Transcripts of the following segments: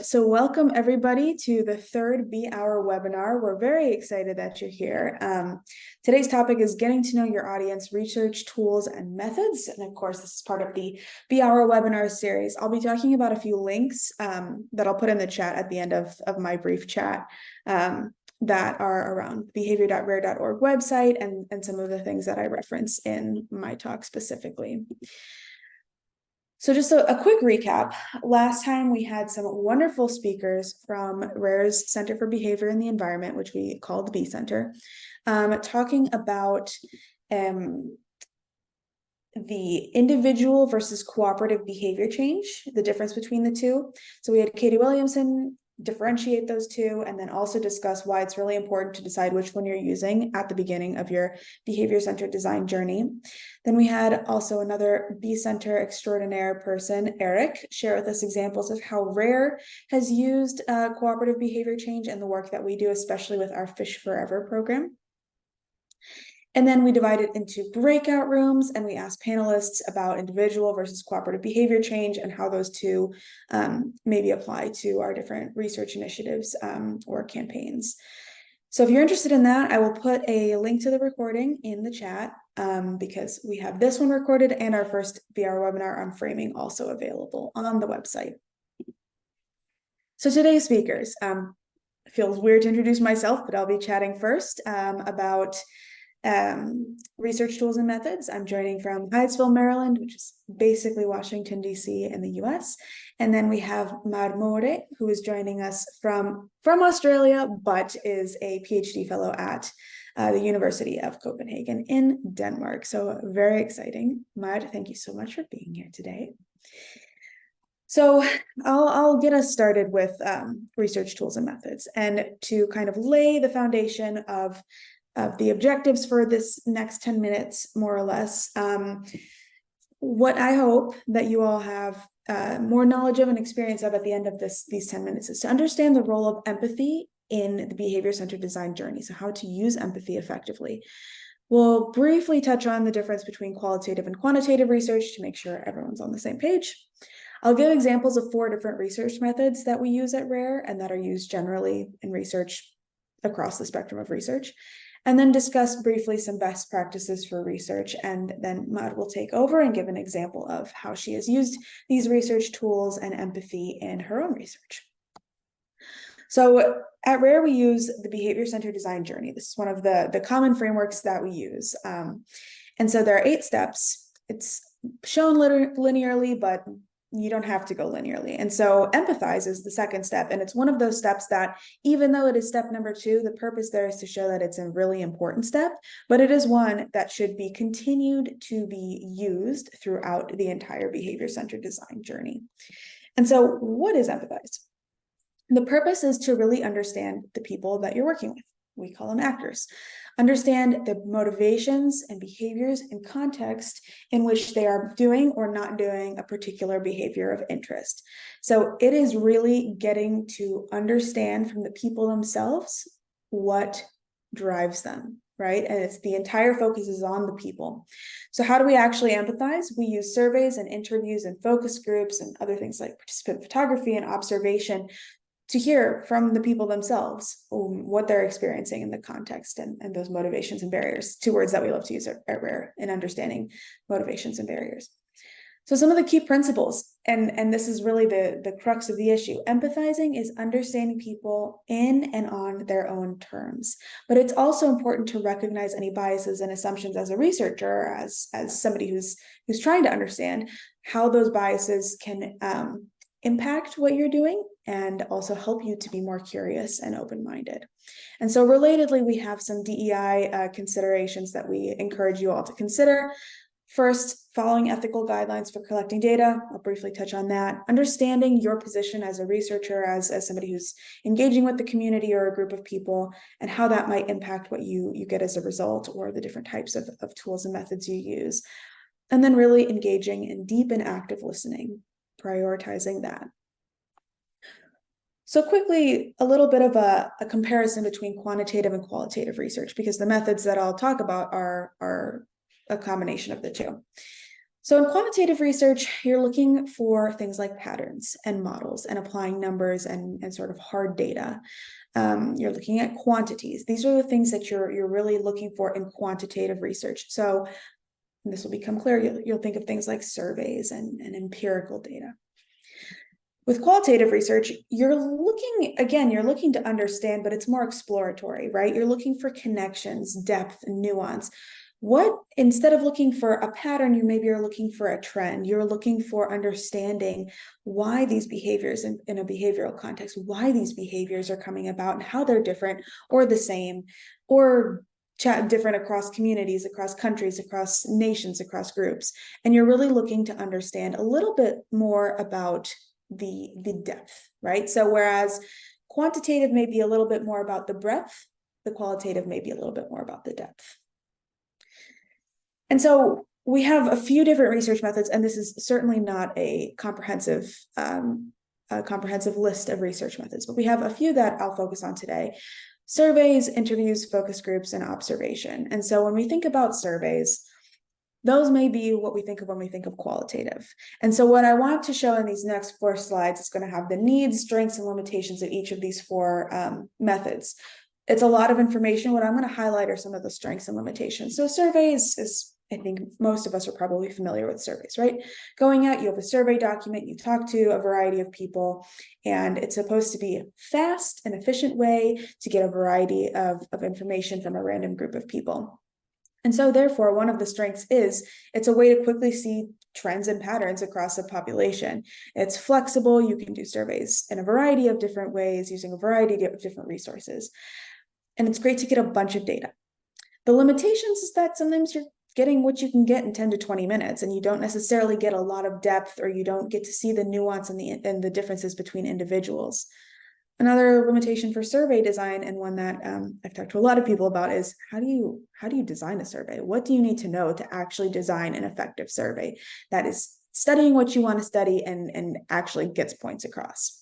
So welcome everybody to the third BE.Hour webinar. We're very excited that you're here. Today's topic is getting to know your audience, research tools and methods. And of course, this is part of the BE.Hour webinar series. I'll be talking about a few links that I'll put in the chat at the end of my brief chat that are around behavior.rare.org website and some of the things that I reference in my talk specifically. So just a quick recap. Last time we had some wonderful speakers from RARE's Center for Behavior and the Environment, which we called the B Center, talking about the individual versus cooperative behavior change, the difference between the two. So we had Katie Williamson differentiate those two, and then also discuss why it's really important to decide which one you're using at the beginning of your behavior-centered design journey. Then we had also another B Center extraordinaire person, Eric, share with us examples of how RARE has used cooperative behavior change in the work that we do, especially with our Fish Forever program. And then we divided into breakout rooms and we asked panelists about individual versus cooperative behavior change and how those two maybe apply to our different research initiatives or campaigns. So if you're interested in that, I will put a link to the recording in the chat because we have this one recorded and our first BE.Hour webinar on framing also available on the website. So today's speakers, it feels weird to introduce myself, but I'll be chatting first about research tools and methods. I'm joining from Hyattsville, Maryland, which is basically Washington, D.C. in the US. And then we have More, who is joining us from Australia, but is a PhD fellow at the University of Copenhagen in Denmark. So very exciting. Mad, thank you so much for being here today. So I'll get us started with research tools and methods, and to kind of lay the foundation of the objectives for this next 10 minutes, more or less. What I hope that you all have more knowledge of and experience of at the end of these 10 minutes is to understand the role of empathy in the behavior-centered design journey, so how to use empathy effectively. We'll briefly touch on the difference between qualitative and quantitative research to make sure everyone's on the same page. I'll give examples of 4 different research methods that we use at RARE and that are used generally in research across the spectrum of research, and then discuss briefly some best practices for research. And then Mad will take over and give an example of how she has used these research tools and empathy in her own research. So at RARE, we use the behavior-centered design journey. This is one of the common frameworks that we use. And so there are 8 steps. It's shown linearly, but you don't have to go linearly. And so empathize is the second step. And it's one of those steps that, even though it is step number 2, the purpose there is to show that it's a really important step, but it is one that should be continued to be used throughout the entire behavior-centered design journey. And so what is empathize? The purpose is to really understand the people that you're working with. We call them actors. Understand the motivations and behaviors and context in which they are doing or not doing a particular behavior of interest. So it is really getting to understand from the people themselves what drives them, right? And it's the entire focus is on the people. So how do we actually empathize? We use surveys and interviews and focus groups and other things like participant photography and observation to hear from the people themselves what they're experiencing in the context and those motivations and barriers, 2 words that we love to use at RARE in understanding motivations and barriers. So some of the key principles, and this is really the crux of the issue, empathizing is understanding people in and on their own terms. But it's also important to recognize any biases and assumptions as a researcher, or as somebody who's trying to understand how those biases can impact what you're doing and also help you to be more curious and open-minded. And so relatedly, we have some DEI considerations that we encourage you all to consider. First, following ethical guidelines for collecting data. I'll briefly touch on that. Understanding your position as a researcher, as somebody who's engaging with the community or a group of people, and how that might impact what you get as a result, or the different types of tools and methods you use. And then really engaging in deep and active listening, prioritizing that. So quickly, a little bit of a comparison between quantitative and qualitative research, because the methods that I'll talk about are a combination of the two. So in quantitative research, you're looking for things like patterns and models and applying numbers and sort of hard data. You're looking at quantities. These are the things that you're really looking for in quantitative research. So this will become clear. You'll think of things like surveys and empirical data. With qualitative research, you're looking to understand, but it's more exploratory, right? You're looking for connections, depth, and nuance. Instead of looking for a pattern, you maybe are looking for a trend. You're looking for understanding why these behaviors in a behavioral context, why these behaviors are coming about and how they're different or the same, or different across communities, across countries, across nations, across groups. And you're really looking to understand a little bit more about the depth, right? So whereas quantitative may be a little bit more about the breadth, the qualitative may be a little bit more about the depth. And so we have a few different research methods, and this is certainly not a comprehensive list of research methods, but we have a few that I'll focus on today. Surveys, interviews, focus groups, and observation. And so when we think about surveys, those may be what we think of when we think of qualitative. And so what I want to show in these next 4 slides is going to have the needs, strengths, and limitations of each of these 4 methods. It's a lot of information. What I'm going to highlight are some of the strengths and limitations. So surveys is, I think most of us are probably familiar with surveys, right? Going out, you have a survey document, you talk to a variety of people, and it's supposed to be a fast and efficient way to get a variety of information from a random group of people. And so therefore, one of the strengths is it's a way to quickly see trends and patterns across a population. It's flexible. You can do surveys in a variety of different ways using a variety of different resources. And it's great to get a bunch of data. The limitations is that sometimes you're getting what you can get in 10 to 20 minutes, and you don't necessarily get a lot of depth, or you don't get to see the nuance and the differences between individuals. Another limitation for survey design, and one that I've talked to a lot of people about, is how do you design a survey? What do you need to know to actually design an effective survey that is studying what you want to study and actually gets points across?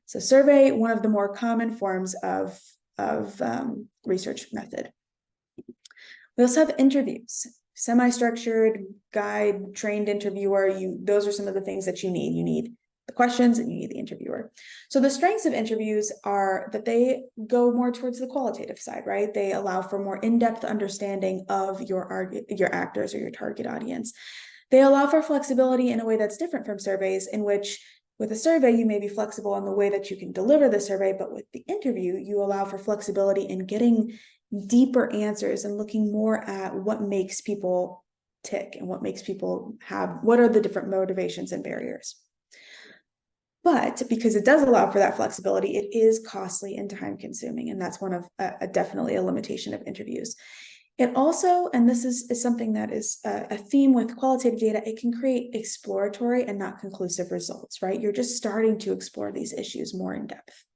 So survey, one of the more common forms of research method. We also have interviews, semi-structured, guide, trained interviewer. Those are some of the things that you need. You need the questions and you need the interviewer. So the strengths of interviews are that they go more towards the qualitative side, right? They allow for more in-depth understanding of your actors or your target audience. They allow for flexibility in a way that's different from surveys, in which with a survey, you may be flexible on the way that you can deliver the survey, but with the interview, you allow for flexibility in getting deeper answers and looking more at what makes people tick and what makes people what are the different motivations and barriers. But because it does allow for that flexibility, it is costly and time consuming. And that's one of definitely a limitation of interviews. It also, and this is something that is a theme with qualitative data, it can create exploratory and not conclusive results, right? You're just starting to explore these issues more in depth.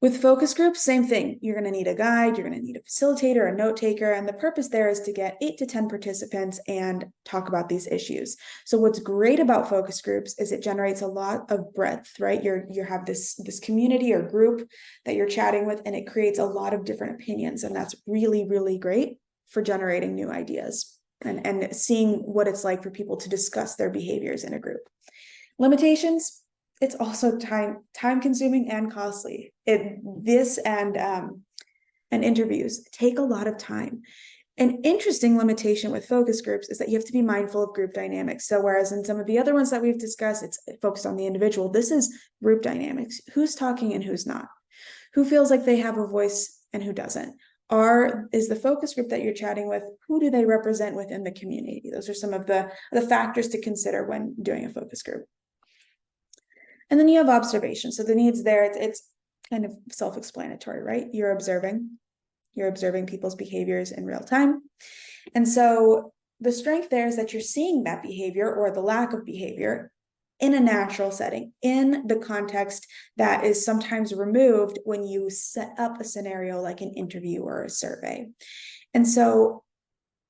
With focus groups, same thing. You're going to need a guide, you're going to need a facilitator, a note taker, and the purpose there is to get 8 to 10 participants and talk about these issues. So what's great about focus groups is it generates a lot of breadth, right? You have this community or group that you're chatting with, and it creates a lot of different opinions, and that's really, really great for generating new ideas and seeing what it's like for people to discuss their behaviors in a group. Limitations, it's also time consuming and costly. This and interviews take a lot of time. An interesting limitation with focus groups is that you have to be mindful of group dynamics. So whereas in some of the other ones that we've discussed, it's focused on the individual, this is group dynamics. Who's talking and who's not? Who feels like they have a voice and who doesn't? Is the focus group that you're chatting with, who do they represent within the community? Those are some of the factors to consider when doing a focus group. And then you have observation. So the needs there, it's kind of self-explanatory, right? You're observing people's behaviors in real time. And so the strength there is that you're seeing that behavior or the lack of behavior in a natural setting, in the context that is sometimes removed when you set up a scenario like an interview or a survey. And so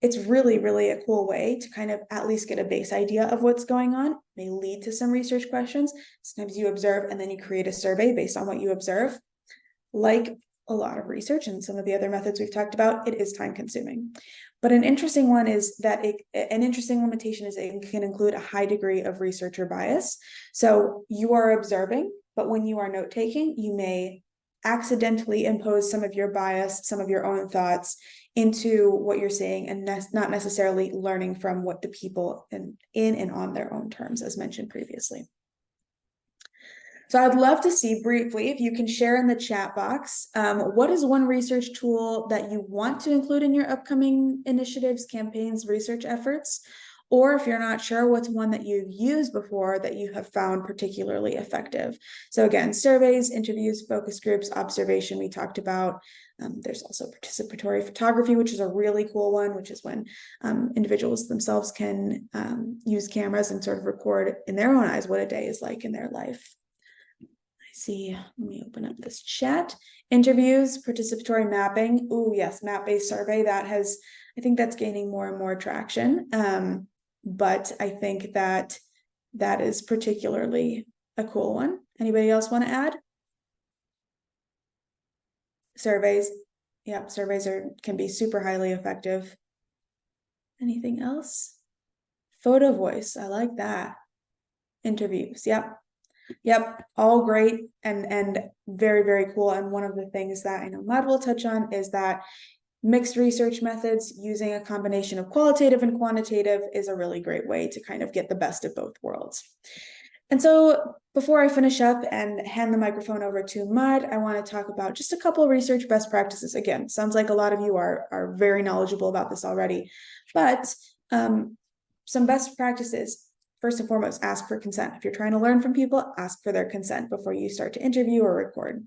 it's really, really a cool way to kind of at least get a base idea of what's going on. It may lead to some research questions. Sometimes you observe and then you create a survey based on what you observe. Like a lot of research and some of the other methods we've talked about, it is time consuming. But an interesting one is that an interesting limitation is it can include a high degree of researcher bias. So you are observing, but when you are note taking, you may accidentally impose some of your bias, some of your own thoughts into what you're saying, and not necessarily learning from what the people in and on their own terms, as mentioned previously. So I'd love to see briefly, if you can share in the chat box, what is one research tool that you want to include in your upcoming initiatives, campaigns, research efforts? Or if you're not sure, what's one that you've used before that you have found particularly effective? So again, surveys, interviews, focus groups, observation we talked about. There's also participatory photography, which is a really cool one, which is when individuals themselves can use cameras and sort of record in their own eyes what a day is like in their life. See, let me open up this chat. Interviews, participatory mapping. Oh, yes, map-based survey. I think that's gaining more and more traction. But I think that is particularly a cool one. Anybody else want to add? Surveys. Yeah, surveys can be super highly effective. Anything else? Photo voice. I like that. Interviews. Yep. Yep, all great and very, very cool. And one of the things that I know Maud will touch on is that mixed research methods using a combination of qualitative and quantitative is a really great way to kind of get the best of both worlds. And so before I finish up and hand the microphone over to Maud, I want to talk about just a couple of research best practices. Again, sounds like a lot of you are very knowledgeable about this already, but some best practices. First and foremost, ask for consent. If you're trying to learn from people, ask for their consent before you start to interview or record.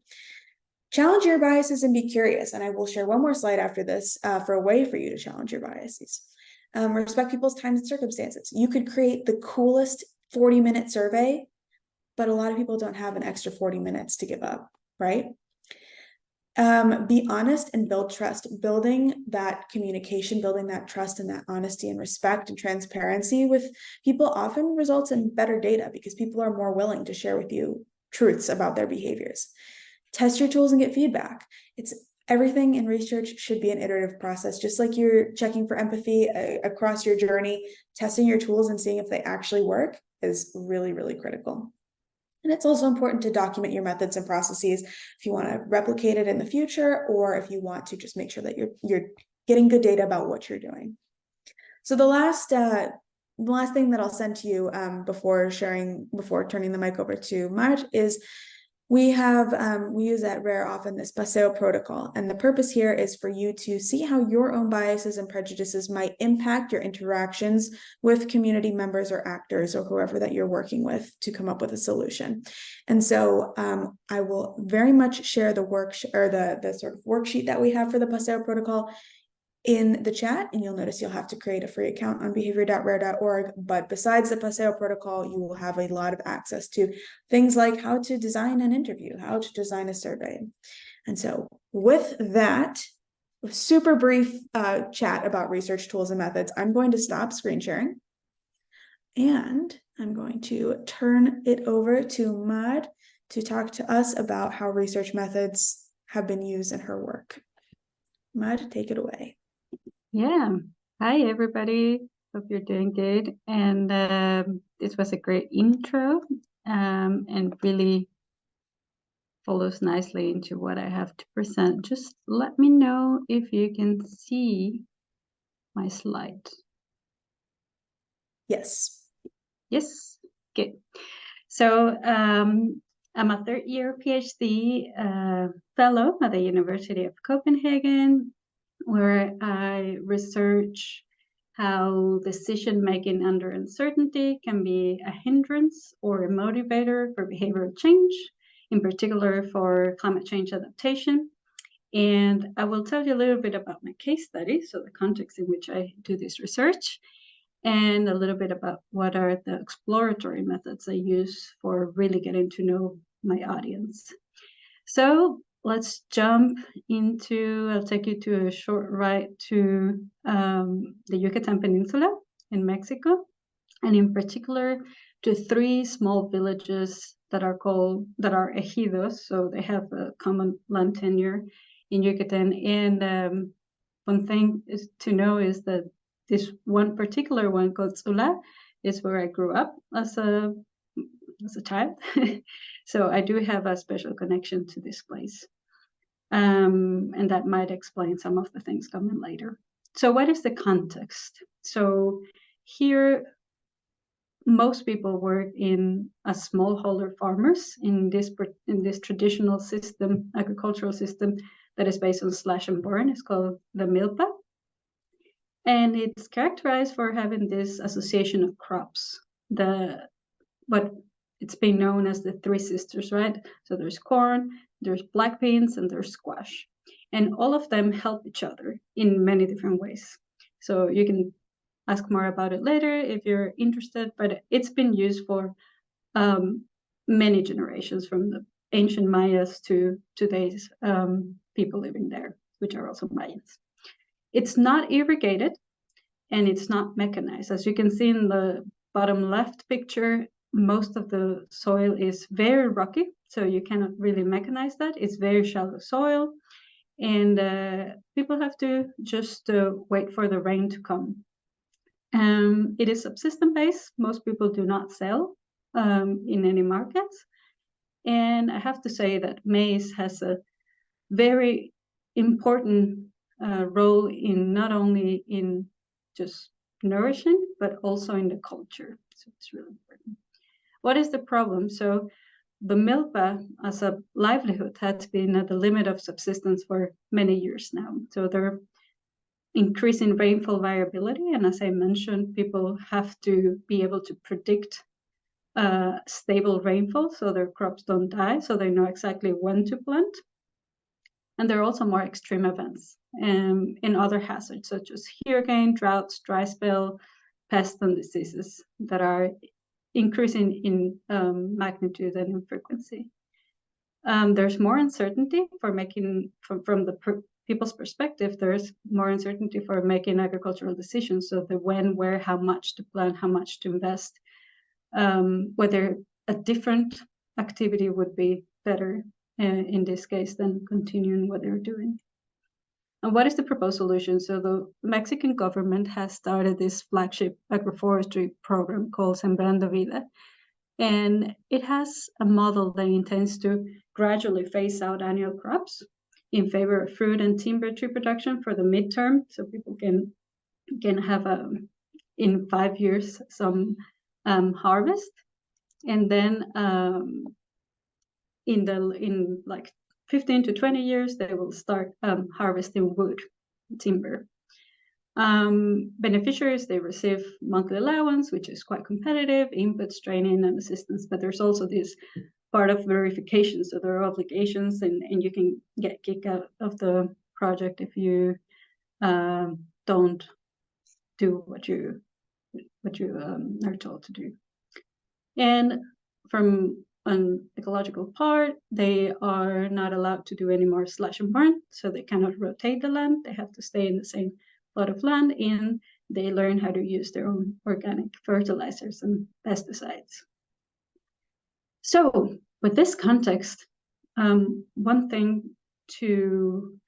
Challenge your biases and be curious. And I will share one more slide after this for a way for you to challenge your biases. Respect people's times and circumstances. You could create the coolest 40-minute survey, but a lot of people don't have an extra 40 minutes to give up, right? Be honest and build trust. Building that communication, building that trust and that honesty and respect and transparency with people often results in better data because people are more willing to share with you truths about their behaviors. Test your tools and get feedback. Everything in research should be an iterative process, just like you're checking for empathy across your journey. Testing your tools and seeing if they actually work is really, really critical. And it's also important to document your methods and processes if you want to replicate it in the future, or if you want to just make sure that you're getting good data about what you're doing. So the last thing that I'll send to you before turning the mic over to Mart is we use at Rare often this Paseo protocol. And the purpose here is for you to see how your own biases and prejudices might impact your interactions with community members or actors or whoever that you're working with to come up with a solution. And so I will very much share the the sort of worksheet that we have for the Paseo protocol in the chat, and you'll notice you'll have to create a free account on behavior.rare.org. But besides the Paseo protocol, you will have a lot of access to things like how to design an interview, how to design a survey. And so with that super brief chat about research tools and methods, I'm going to stop screen sharing. And I'm going to turn it over to Maud to talk to us about how research methods have been used in her work. Maud, take it away. Yeah. Hi, everybody. Hope you're doing good. And this was a great intro and really follows nicely into what I have to present. Just let me know if you can see my slide. Yes. Yes. Good. So I'm a third-year PhD fellow at the University of Copenhagen, where I research how decision-making under uncertainty can be a hindrance or a motivator for behavioral change, in particular for climate change adaptation. And I will tell you a little bit about my case study, so the context in which I do this research, and a little bit about what are the exploratory methods I use for really getting to know my audience. So let's jump into, I'll take you to a short ride to the Yucatan Peninsula in Mexico, and in particular, to 3 small villages that are ejidos, so they have a common land tenure in Yucatan. And one thing is to know is that this one particular one called Tzula is where I grew up as a child. So I do have a special connection to this place. And that might explain some of the things coming later. So what is the context? So here, most people work in a smallholder farmers in this traditional system, agricultural system that is based on slash and burn. It's called the milpa. And it's characterized for having this association of crops, what it's been known as the three sisters, right? So there's corn, there's black beans, and there's squash. And all of them help each other in many different ways. So you can ask more about it later if you're interested, but it's been used for many generations, from the ancient Mayas to today's people living there, which are also Mayans. It's not irrigated and it's not mechanized. As you can see in the bottom left picture, most of the soil is very rocky, so you cannot really mechanize that. It's very shallow soil, and people have to just wait for the rain to come. It is subsistence based. Most people do not sell in any markets. And I have to say that maize has a very important role in not only in just nourishing, but also in the culture. So it's really important. What is the problem? So the milpa as a livelihood has been at the limit of subsistence for many years now. So they're increasing rainfall variability. And as I mentioned, people have to be able to predict stable rainfall so their crops don't die, so they know exactly when to plant. And there are also more extreme events and other hazards such as hurricane, droughts, dry spell, pests, and diseases that are increasing in magnitude and in frequency. There's more uncertainty for making, from the people's perspective, there's more uncertainty for making agricultural decisions. So the when, where, how much to plant, how much to invest, whether a different activity would be better in this case than continuing what they're doing. And what is the proposed solution? So the Mexican government has started this flagship agroforestry program called Sembrando Vida. And it has a model that intends to gradually phase out annual crops in favor of fruit and timber tree production for the midterm, so people can have in 5 years some harvest, and then in like 15 to 20 years they will start harvesting wood, timber. Beneficiaries, they receive monthly allowance, which is quite competitive, inputs, training, and assistance. But there's also this part of verification. So there are obligations, and you can get kicked out of the project if you don't do what you are told to do. And from an ecological part, they are not allowed to do any more slash and burn, so they cannot rotate the land. They have to stay in the same plot of land, and they learn how to use their own organic fertilizers and pesticides. So with this context, one thing to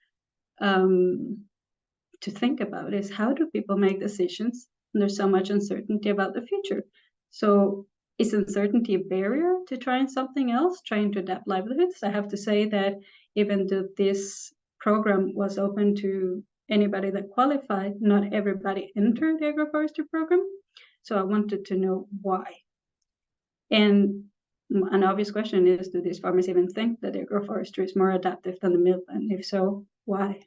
think about is, how do people make decisions when there's so much uncertainty about the future? So is uncertainty a barrier to trying something else, trying to adapt livelihoods? I have to say that even though this program was open to anybody that qualified, not everybody entered the agroforestry program. So I wanted to know why. And an obvious question is, do these farmers even think that agroforestry is more adaptive than the milpa? And if so, why?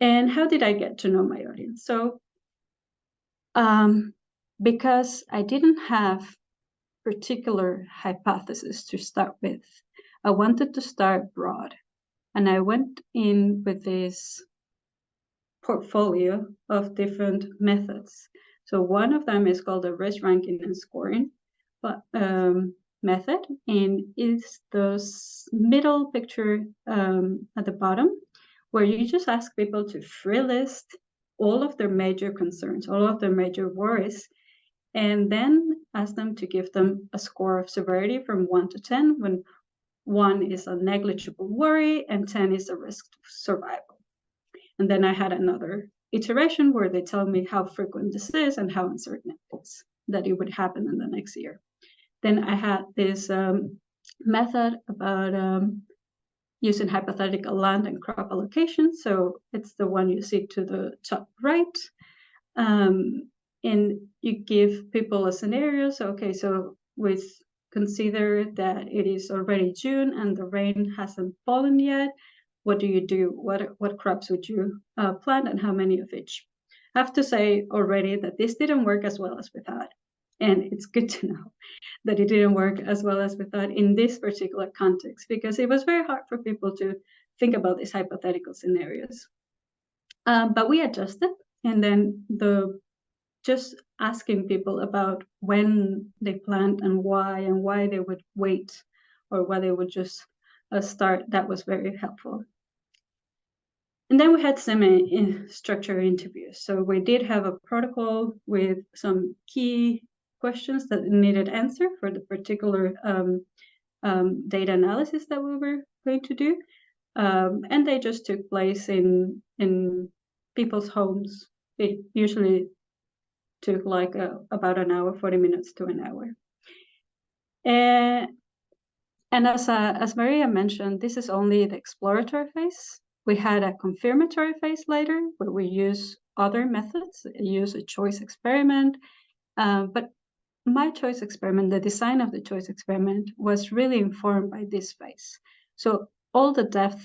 And how did I get to know my audience? So because I didn't have particular hypothesis to start with, I wanted to start broad. And I went in with this portfolio of different methods. So one of them is called the risk ranking and scoring method, and it's the middle picture at the bottom, where you just ask people to free list all of their major concerns, all of their major worries, and then ask them to give them a score of severity from 1 to 10, when 1 is a negligible worry and 10 is a risk to survival. And then I had another iteration where they tell me how frequent this is and how uncertain it is that it would happen in the next year. Then I had this method about using hypothetical land and crop allocation. So it's the one you see to the top right. And you give people a scenario. So, okay, so with consider that it is already June and the rain hasn't fallen yet. What do you do? What crops would you plant, and how many of each? I have to say already that this didn't work as well as we thought. And it's good to know that it didn't work as well as we thought in this particular context, because it was very hard for people to think about these hypothetical scenarios. But we adjusted, and then just asking people about when they plant and why they would wait, or why they would just start, that was very helpful. And then we had semi-structured interviews. So we did have a protocol with some key questions that needed answer for the particular data analysis that we were going to do. And they just took place in people's homes. It usually took like about an hour, 40 minutes to an hour. And as Maria mentioned, this is only the exploratory phase. We had a confirmatory phase later where we use other methods, use a choice experiment. But my choice experiment, the design of the choice experiment, was really informed by this phase. So all the depth,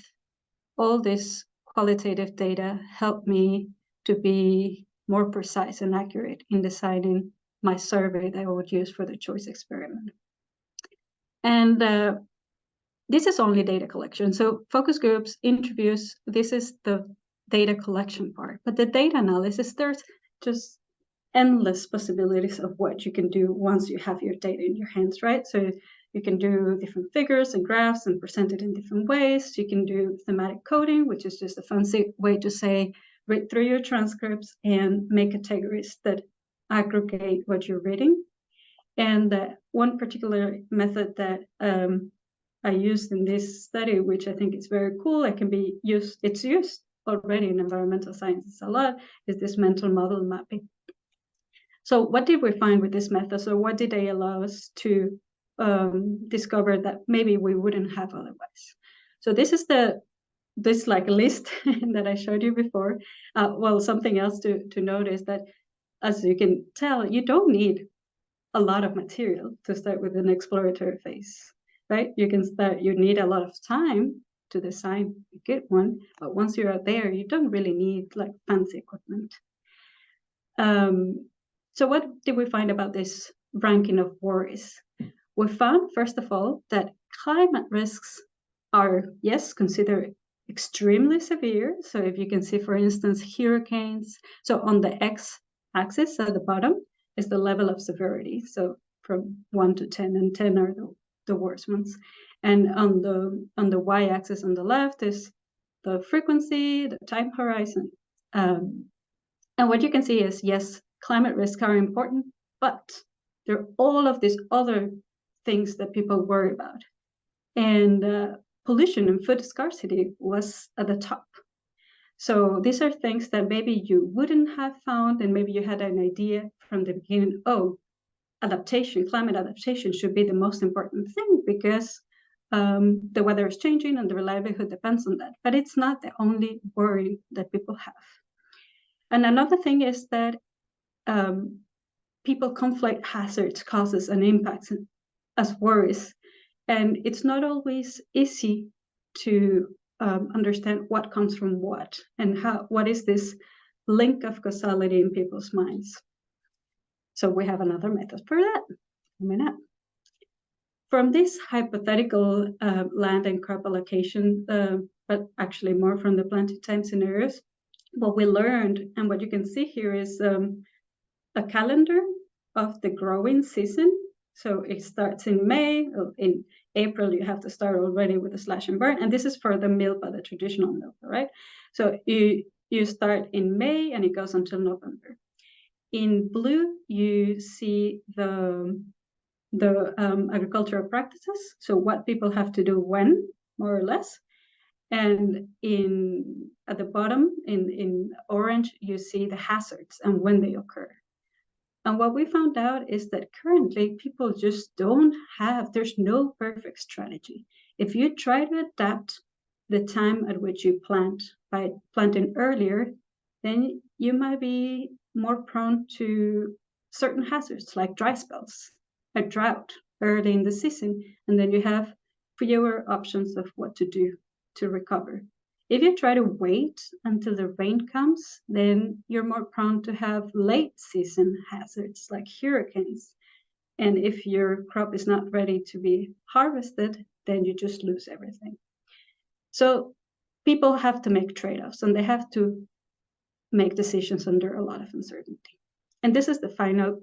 all this qualitative data helped me to be more precise and accurate in deciding my survey that I would use for the choice experiment. And this is only data collection. So focus groups, interviews, this is the data collection part. But the data analysis, there's just endless possibilities of what you can do once you have your data in your hands, right? So you can do different figures and graphs and present it in different ways. You can do thematic coding, which is just a fancy way to say, read through your transcripts and make categories that aggregate what you're reading. And one particular method that I used in this study, which I think is very cool, it's used already in environmental sciences a lot, is this mental model mapping. So what did we find with this method? So what did they allow us to discover that maybe we wouldn't have otherwise? So this is this like list that I showed you before. Well, something else to notice that, as you can tell, you don't need a lot of material to start with an exploratory phase, right? You need a lot of time to design a good one, but once you're out there, you don't really need like fancy equipment. So what did we find about this ranking of worries? We found, first of all, that climate risks are, yes, considered extremely severe. So if you can see, for instance, hurricanes. So on the x-axis at the bottom is the level of severity. So from 1 to 10, and 10 are the worst ones. And on the y-axis on the left is the frequency, the time horizon. And what you can see is, yes, climate risks are important, but there are all of these other things that people worry about. And pollution and food scarcity was at the top. So these are things that maybe you wouldn't have found, and maybe you had an idea from the beginning, oh, climate adaptation should be the most important thing because the weather is changing and the livelihood depends on that. But it's not the only worry that people have. And another thing is that people conflate hazards, causes, and impacts as worries. And it's not always easy to understand what comes from what, and what is this link of causality in people's minds. So we have another method for that coming up. From this hypothetical land and crop allocation, but actually more from the planting time scenarios, what we learned, and what you can see here, is a calendar of the growing season. So it starts in May. In April, you have to start already with the slash and burn. And this is for the milpa, the traditional milpa, right? So you start in May and it goes until November. in blue, you see the agricultural practices, so what people have to do when, more or less. And at the bottom, in orange, you see the hazards and when they occur. And what we found out is that currently people just there's no perfect strategy. If you try to adapt the time at which you plant by planting earlier, then you might be more prone to certain hazards like dry spells, a drought early in the season, and then you have fewer options of what to do to recover. If you try to wait until the rain comes, then you're more prone to have late season hazards like hurricanes. And if your crop is not ready to be harvested, then you just lose everything. So people have to make trade-offs, and they have to make decisions under a lot of uncertainty. And this is the final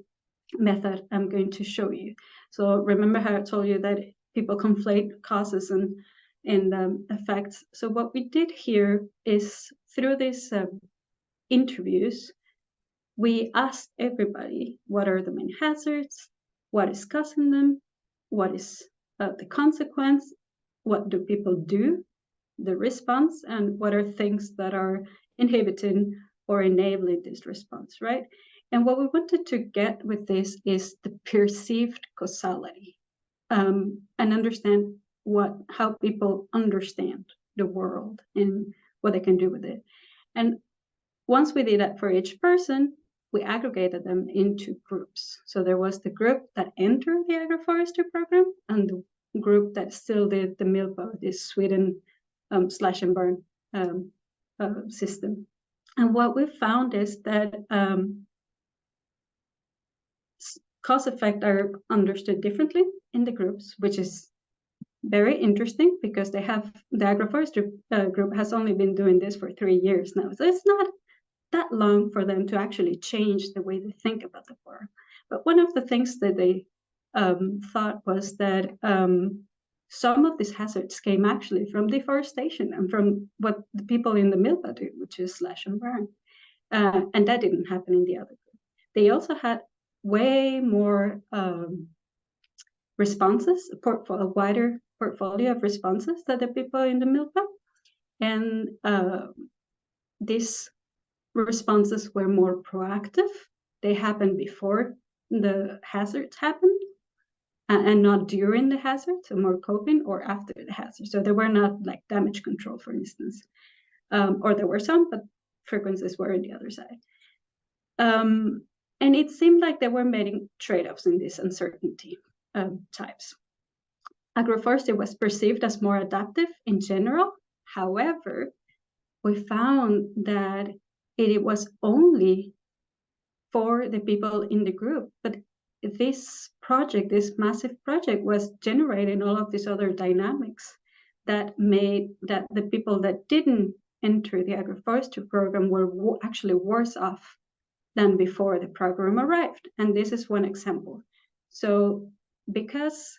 method I'm going to show you. So remember how I told you that people conflate causes and effects. So what we did here is, through these interviews, we asked everybody, what are the main hazards, what is causing them, what is the consequence, what do people do, the response, and what are things that are inhibiting or enabling this response, right? And what we wanted to get with this is the perceived causality, and understand how people understand the world and what they can do with it. And once we did that for each person, we aggregated them into groups. So there was the group that entered the agroforestry program and the group that still did the MILPA, this Sweden slash and burn system. And what we found is that cause effect are understood differently in the groups, which is very interesting because the agroforestry group has only been doing this for 3 years now. So it's not that long for them to actually change the way they think about the world. But one of the things that they thought was that some of these hazards came actually from deforestation and from what the people in the Milpa do, which is slash and burn. And that didn't happen in the other group. They also had way more responses, a wider portfolio of responses than the people in the Milpa. And these responses were more proactive. They happened before the hazards happened, and not during the hazard, so more coping, or after the hazard. So they were not like damage control, for instance, or there were some, but frequencies were on the other side. And it seemed like they were making trade-offs in these uncertainty types. Agroforestry was perceived as more adaptive in general. However, we found that it was only for the people in the group, but this massive project, was generating all of these other dynamics that made that the people that didn't enter the agroforestry program were actually worse off than before the program arrived. And this is one example. So because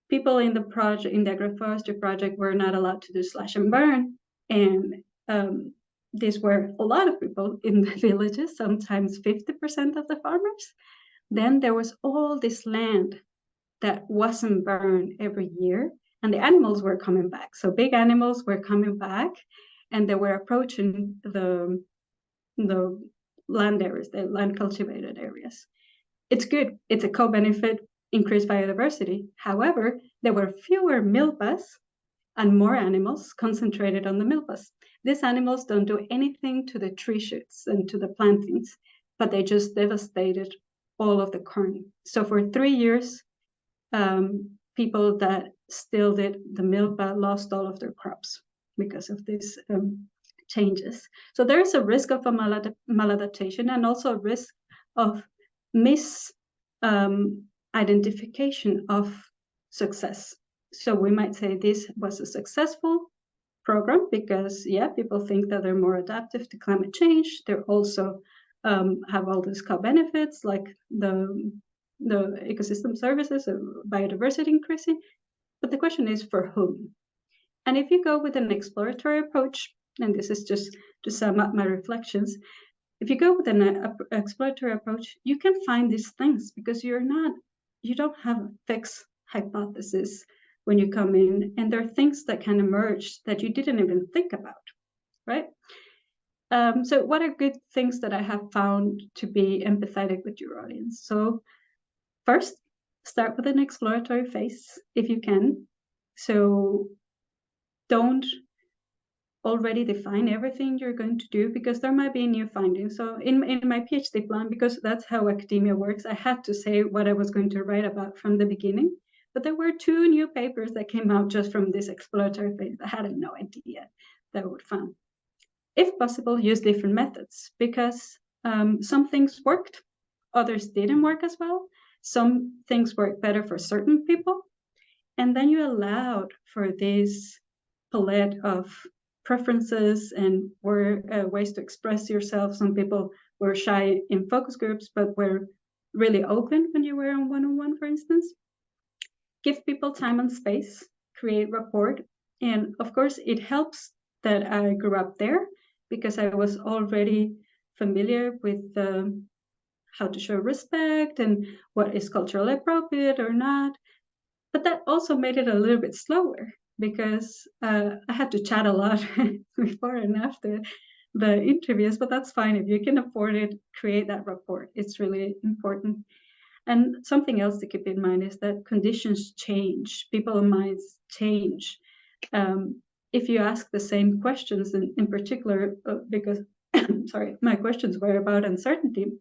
people in the agroforestry project were not allowed to do slash and burn, and these were a lot of people in the villages, sometimes 50% of the farmers, then there was all this land that wasn't burned every year, and the animals were coming back. So big animals were coming back, and they were approaching the land areas, the land cultivated areas. It's good. It's a co-benefit, increased biodiversity. However, there were fewer milpas and more animals concentrated on the milpas. These animals don't do anything to the tree shoots and to the plantings, but they just devastated all of the corn. So for 3 years, people that still did the milpa lost all of their crops because of these changes. So there is a risk of a maladaptation, and also a risk of misidentification of success. So we might say this was a successful program because, yeah, people think that they're more adaptive to climate change. They're also have all these co-benefits like the ecosystem services, biodiversity increasing. But the question is, for whom? And if you go with an exploratory approach, and this is just to sum up my reflections, If you go with an exploratory approach, you can find these things because you don't have a fixed hypothesis when you come in, and there are things that can emerge that you didn't even think about, right? So what are good things that I have found to be empathetic with your audience? So first, start with an exploratory phase if you can. So don't already define everything you're going to do because there might be new findings. So in my PhD plan, because that's how academia works, I had to say what I was going to write about from the beginning. But there were 2 new papers that came out just from this exploratory phase. I had no idea that I would find. If possible, use different methods because some things worked, others didn't work as well. Some things work better for certain people. And then you allowed for this palette of preferences and ways to express yourself. Some people were shy in focus groups, but were really open when you were on one-on-one, for instance. Give people time and space, create rapport. And of course, it helps that I grew up there because I was already familiar with how to show respect and what is culturally appropriate or not. But that also made it a little bit slower because I had to chat a lot before and after the interviews, but that's fine. If you can afford it, create that rapport. It's really important. And something else to keep in mind is that conditions change, people's minds change. If you ask the same questions, in particular, because, sorry, my questions were about uncertainty.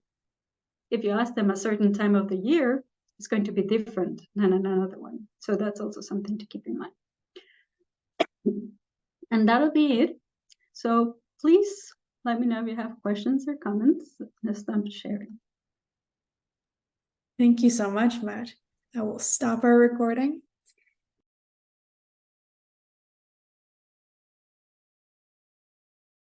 If you ask them a certain time of the year, it's going to be different than another one. So that's also something to keep in mind. And that'll be it. So please let me know if you have questions or comments. Let's start sharing. Thank you so much, Matt. I will stop our recording.